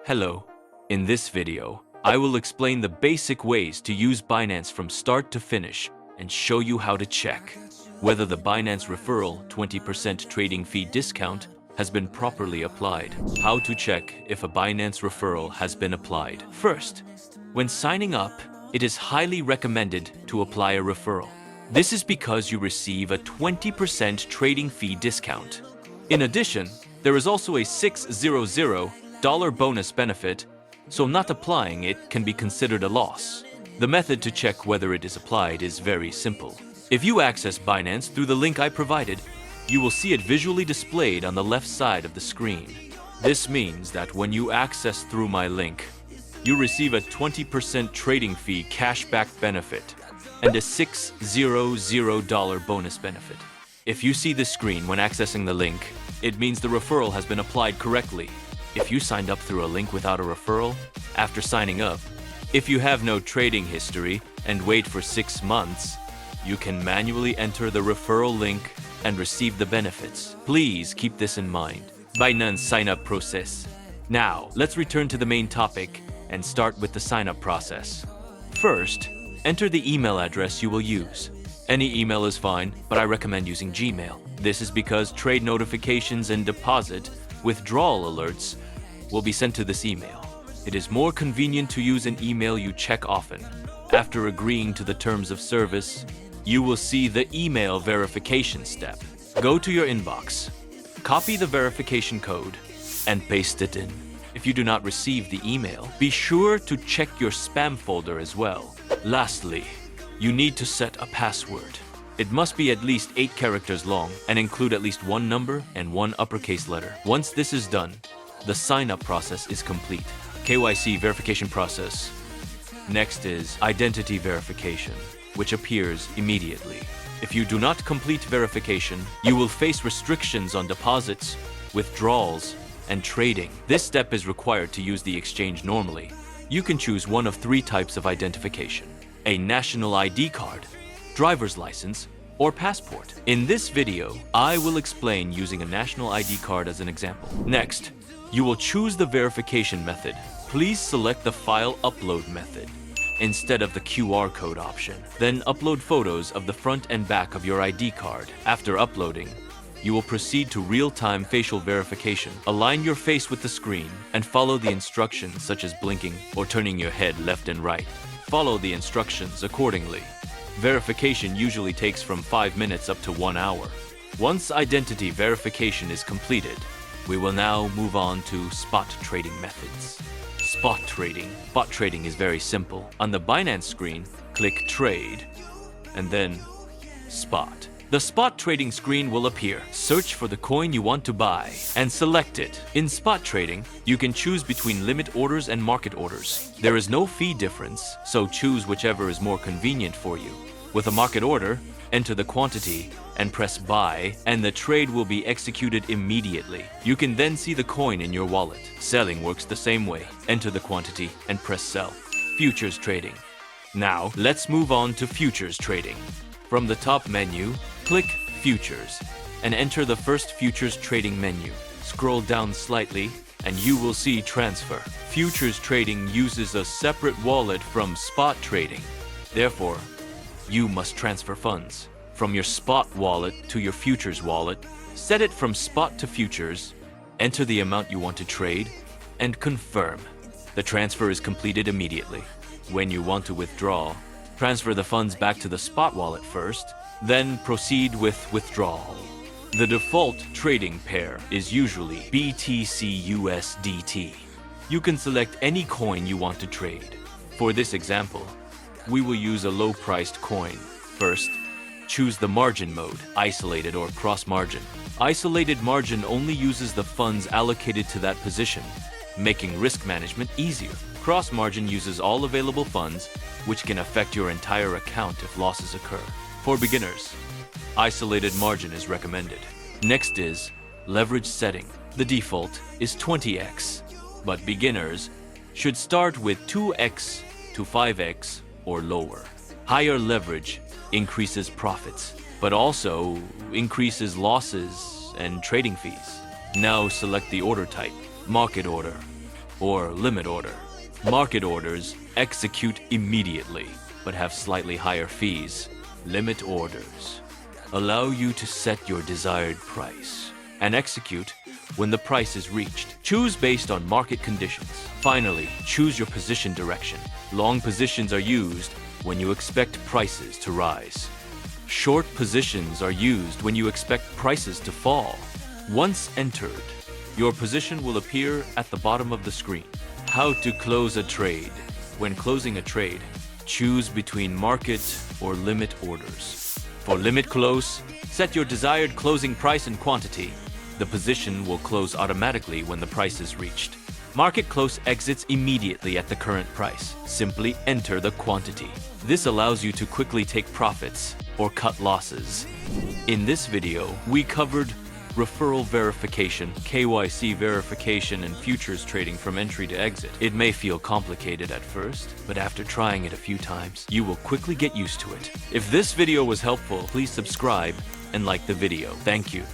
Hello. In this video, I will explain the basic ways to use Binance from start to finish and show you how to check whether the Binance referral 20% trading fee discount has been properly applied. How to check if a Binance referral has been applied. First, when signing up, it is highly recommended to apply a referral. This is because you receive a 20% trading fee discount. In addition, there is also a $600 bonus benefit, so not applying it can be considered a loss. The method to check whether it is applied is very simple. If you access Binance through the link I provided, you will see it visually displayed on the left side of the screen. This means that when you access through my link, you receive a 20% trading fee cashback benefit and a $600 bonus benefit. If you see this screen when accessing the link, it means the referral has been applied correctly. If you signed up through a link without a referral, after signing up, if you have no trading history and wait for 6 months, you can manually enter the referral link and receive the benefits. Please keep this in mind. Binance sign-up process. Now, let's return to the main topic and start with the sign-up process. First, enter the email address you will use. Any email is fine, but I recommend using Gmail. This is because trade notifications and deposit withdrawal alerts will be sent to this email. It is more convenient to use an email you check often. After agreeing to the terms of service, you will see the email verification step. Go to your inbox, copy the verification code, and paste it in. If you do not receive the email, be sure to check your spam folder as well. Lastly, you need to set a password. It must be at least 8 characters long and include at least 1 number and 1 uppercase letter. Once this is done, the sign-up process is complete. KYC verification process. Next is identity verification, which appears immediately. If you do not complete verification, you will face restrictions on deposits, withdrawals, and trading. This step is required to use the exchange normally. You can choose one of 3 types of identification: a national ID card, driver's license, or passport. In this video, I will explain using a national ID card as an example. Next, you will choose the verification method. Please select the file upload method instead of the QR code option. Then upload photos of the front and back of your ID card. After uploading, you will proceed to real-time facial verification. Align your face with the screen and follow the instructions such as blinking or turning your head left and right. Follow the instructions accordingly. Verification usually takes from 5 minutes up to 1 hour. Once identity verification is completed, we will now move on to spot trading methods. Spot trading. Spot trading is very simple. On the Binance screen, click Trade, and then Spot. The spot trading screen will appear. Search for the coin you want to buy and select it. In spot trading, you can choose between limit orders and market orders. There is no fee difference, so choose whichever is more convenient for you. With a market order, enter the quantity and press buy, and the trade will be executed immediately. You can then see the coin in your wallet. Selling works the same way. Enter the quantity and press sell. Futures trading. Now, let's move on to futures trading. From the top menu, click Futures and enter the first futures trading menu. Scroll down slightly and you will see Transfer. Futures trading uses a separate wallet from spot trading. Therefore, you must transfer funds from your spot wallet to your futures wallet. Set it from spot to futures, enter the amount you want to trade, and confirm. The transfer is completed immediately. When you want to withdraw, transfer the funds back to the spot wallet first, then proceed with withdrawal. The default trading pair is usually BTC/USDT. You can select any coin you want to trade. For this example, we will use a low-priced coin. First, choose the margin mode, isolated or cross-margin. Isolated margin only uses the funds allocated to that position, making risk management easier. Cross-margin uses all available funds, which can affect your entire account if losses occur. For beginners, isolated margin is recommended. Next is leverage setting. The default is 20x, but beginners should start with 2x to 5x or lower. Higher leverage increases profits, but also increases losses and trading fees. Now select the order type, market order. or limit order. Market orders execute immediately, but have slightly higher fees. Limit orders allow you to set your desired price and execute when the price is reached. Choose based on market conditions. Finally, choose your position direction. Long positions are used when you expect prices to rise. Short positions are used when you expect prices to fall. Once entered, your position will appear at the bottom of the screen. How to close a trade. When closing a trade, choose between market or limit orders. For limit close, set your desired closing price and quantity. The position will close automatically when the price is reached. Market close exits immediately at the current price. Simply enter the quantity. This allows you to quickly take profits or cut losses. In this video, we covered referral verification, KYC verification, and futures trading from entry to exit. It may feel complicated at first, but after trying it a few times, you will quickly get used to it. If this video was helpful, please subscribe and like the video. Thank you.